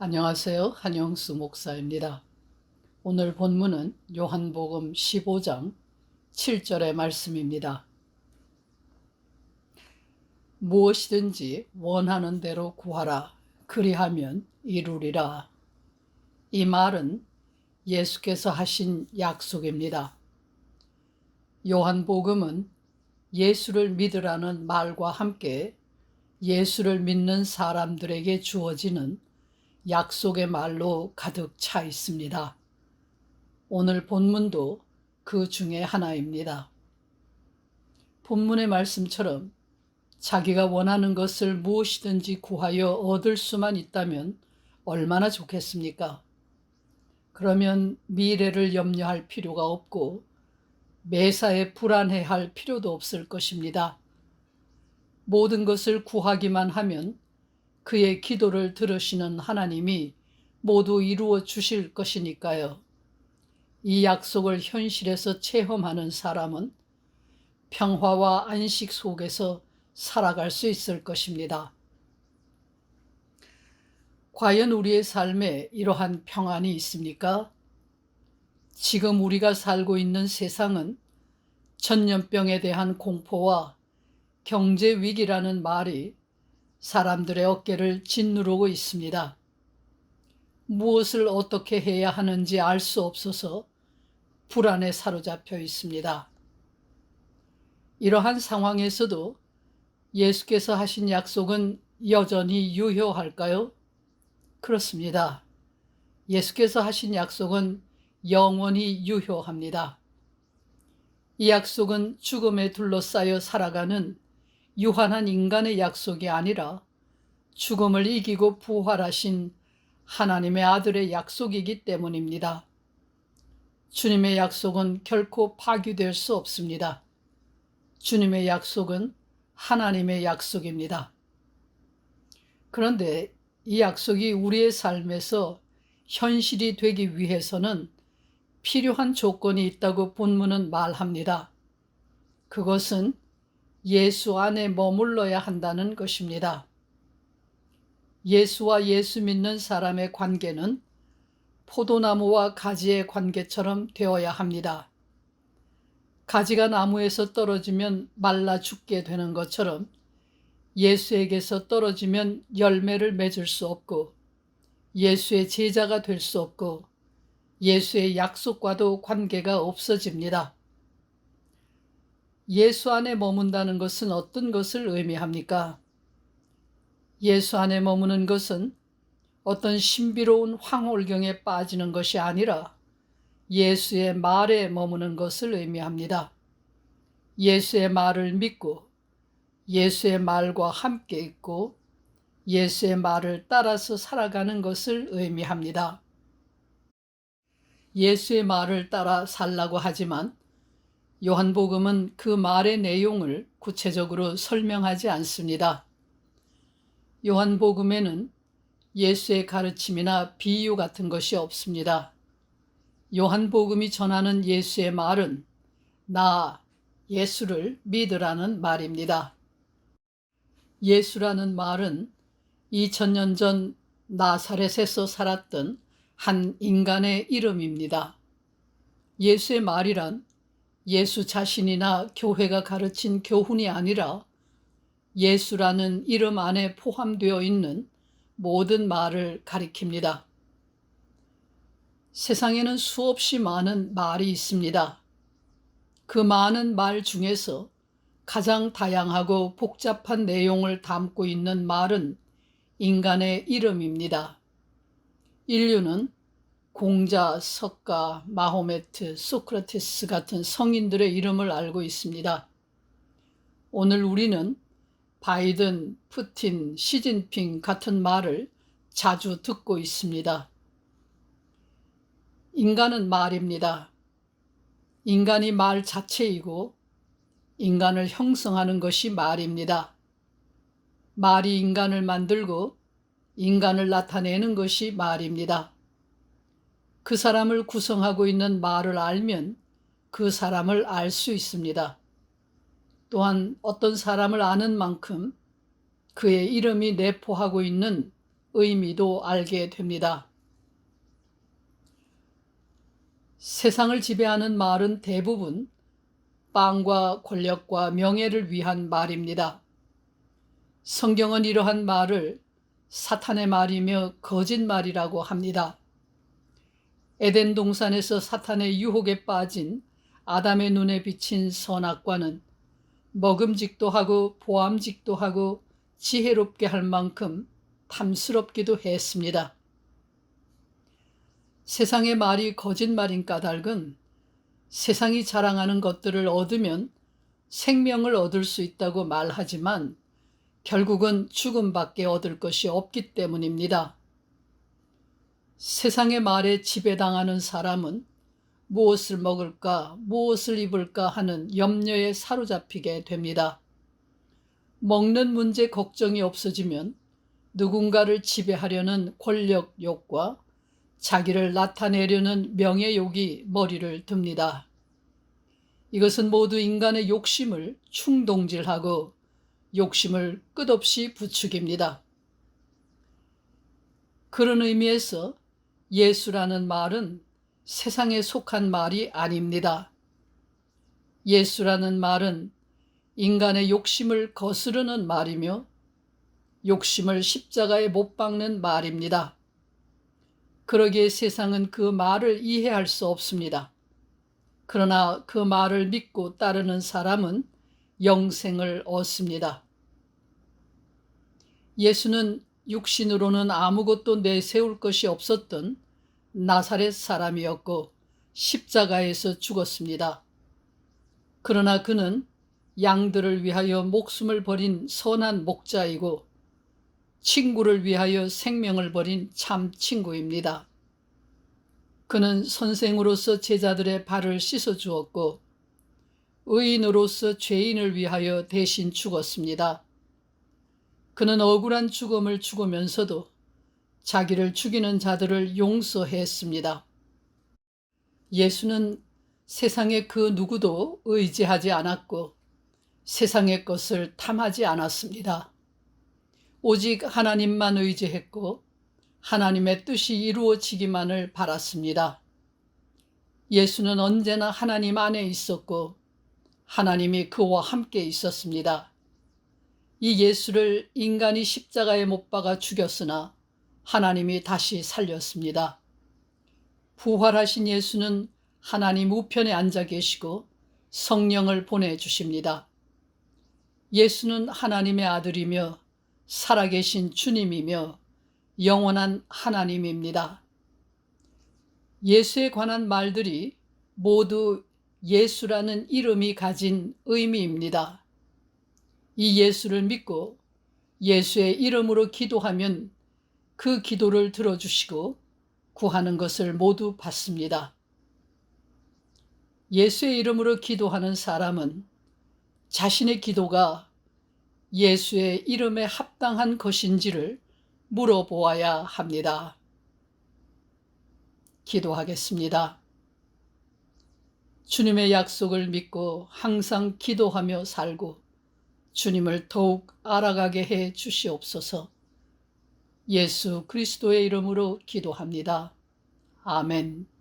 안녕하세요. 한영수 목사입니다. 오늘 본문은 요한복음 15장 7절의 말씀입니다. 무엇이든지 원하는 대로 구하라. 그리하면 이루리라. 이 말은 예수께서 하신 약속입니다. 요한복음은 예수를 믿으라는 말과 함께 예수를 믿는 사람들에게 주어지는 약속의 말로 가득 차 있습니다. 오늘 본문도 그 중에 하나입니다. 본문의 말씀처럼 자기가 원하는 것을 무엇이든지 구하여 얻을 수만 있다면 얼마나 좋겠습니까? 그러면 미래를 염려할 필요가 없고 매사에 불안해할 필요도 없을 것입니다. 모든 것을 구하기만 하면 그의 기도를 들으시는 하나님이 모두 이루어 주실 것이니까요. 이 약속을 현실에서 체험하는 사람은 평화와 안식 속에서 살아갈 수 있을 것입니다. 과연 우리의 삶에 이러한 평안이 있습니까? 지금 우리가 살고 있는 세상은 전염병에 대한 공포와 경제 위기라는 말이 사람들의 어깨를 짓누르고 있습니다. 무엇을 어떻게 해야 하는지 알 수 없어서 불안에 사로잡혀 있습니다. 이러한 상황에서도 예수께서 하신 약속은 여전히 유효할까요? 그렇습니다. 예수께서 하신 약속은 영원히 유효합니다. 이 약속은 죽음에 둘러싸여 살아가는 유한한 인간의 약속이 아니라 죽음을 이기고 부활하신 하나님의 아들의 약속이기 때문입니다. 주님의 약속은 결코 파기될 수 없습니다. 주님의 약속은 하나님의 약속입니다. 그런데 이 약속이 우리의 삶에서 현실이 되기 위해서는 필요한 조건이 있다고 본문은 말합니다. 그것은 예수 안에 머물러야 한다는 것입니다. 예수와 예수 믿는 사람의 관계는 포도나무와 가지의 관계처럼 되어야 합니다. 가지가 나무에서 떨어지면 말라 죽게 되는 것처럼 예수에게서 떨어지면 열매를 맺을 수 없고 예수의 제자가 될 수 없고 예수의 약속과도 관계가 없어집니다. 예수 안에 머문다는 것은 어떤 것을 의미합니까? 예수 안에 머무는 것은 어떤 신비로운 황홀경에 빠지는 것이 아니라 예수의 말에 머무는 것을 의미합니다. 예수의 말을 믿고 예수의 말과 함께 있고 예수의 말을 따라서 살아가는 것을 의미합니다. 예수의 말을 따라 살라고 하지만 요한복음은 그 말의 내용을 구체적으로 설명하지 않습니다. 요한복음에는 예수의 가르침이나 비유 같은 것이 없습니다. 요한복음이 전하는 예수의 말은 나 예수를 믿으라는 말입니다. 예수라는 말은 2000년 전 나사렛에서 살았던 한 인간의 이름입니다. 예수의 말이란 예수 자신이나 교회가 가르친 교훈이 아니라 예수라는 이름 안에 포함되어 있는 모든 말을 가리킵니다. 세상에는 수없이 많은 말이 있습니다. 그 많은 말 중에서 가장 다양하고 복잡한 내용을 담고 있는 말은 인간의 이름입니다. 인류는 공자, 석가, 마호메트, 소크라테스 같은 성인들의 이름을 알고 있습니다. 오늘 우리는 바이든, 푸틴, 시진핑 같은 말을 자주 듣고 있습니다. 인간은 말입니다. 인간이 말 자체이고 인간을 형성하는 것이 말입니다. 말이 인간을 만들고 인간을 나타내는 것이 말입니다. 그 사람을 구성하고 있는 말을 알면 그 사람을 알 수 있습니다. 또한 어떤 사람을 아는 만큼 그의 이름이 내포하고 있는 의미도 알게 됩니다. 세상을 지배하는 말은 대부분 빵과 권력과 명예를 위한 말입니다. 성경은 이러한 말을 사탄의 말이며 거짓말이라고 합니다. 에덴 동산에서 사탄의 유혹에 빠진 아담의 눈에 비친 선악과는 먹음직도 하고 보암직도 하고 지혜롭게 할 만큼 탐스럽기도 했습니다. 세상의 말이 거짓말인 까닭은 세상이 자랑하는 것들을 얻으면 생명을 얻을 수 있다고 말하지만 결국은 죽음밖에 얻을 것이 없기 때문입니다. 세상의 말에 지배당하는 사람은 무엇을 먹을까, 무엇을 입을까 하는 염려에 사로잡히게 됩니다. 먹는 문제 걱정이 없어지면 누군가를 지배하려는 권력욕과 자기를 나타내려는 명예욕이 머리를 듭니다. 이것은 모두 인간의 욕심을 충동질하고 욕심을 끝없이 부추깁니다. 그런 의미에서 예수라는 말은 세상에 속한 말이 아닙니다. 예수라는 말은 인간의 욕심을 거스르는 말이며 욕심을 십자가에 못 박는 말입니다. 그러기에 세상은 그 말을 이해할 수 없습니다. 그러나 그 말을 믿고 따르는 사람은 영생을 얻습니다. 예수는 육신으로는 아무것도 내세울 것이 없었던 나사렛 사람이었고 십자가에서 죽었습니다. 그러나 그는 양들을 위하여 목숨을 버린 선한 목자이고 친구를 위하여 생명을 버린 참 친구입니다. 그는 선생으로서 제자들의 발을 씻어 주었고 의인으로서 죄인을 위하여 대신 죽었습니다. 그는 억울한 죽음을 죽으면서도 자기를 죽이는 자들을 용서했습니다. 예수는 세상의 그 누구도 의지하지 않았고 세상의 것을 탐하지 않았습니다. 오직 하나님만 의지했고 하나님의 뜻이 이루어지기만을 바랐습니다. 예수는 언제나 하나님 안에 있었고 하나님이 그와 함께 있었습니다. 이 예수를 인간이 십자가에 못 박아 죽였으나 하나님이 다시 살렸습니다. 부활하신 예수는 하나님 우편에 앉아 계시고 성령을 보내주십니다. 예수는 하나님의 아들이며 살아계신 주님이며 영원한 하나님입니다. 예수에 관한 말들이 모두 예수라는 이름이 가진 의미입니다. 이 예수를 믿고 예수의 이름으로 기도하면 그 기도를 들어주시고 구하는 것을 모두 받습니다. 예수의 이름으로 기도하는 사람은 자신의 기도가 예수의 이름에 합당한 것인지를 물어보아야 합니다. 기도하겠습니다. 주님의 약속을 믿고 항상 기도하며 살고 주님을 더욱 알아가게 해 주시옵소서. 예수 그리스도의 이름으로 기도합니다. 아멘.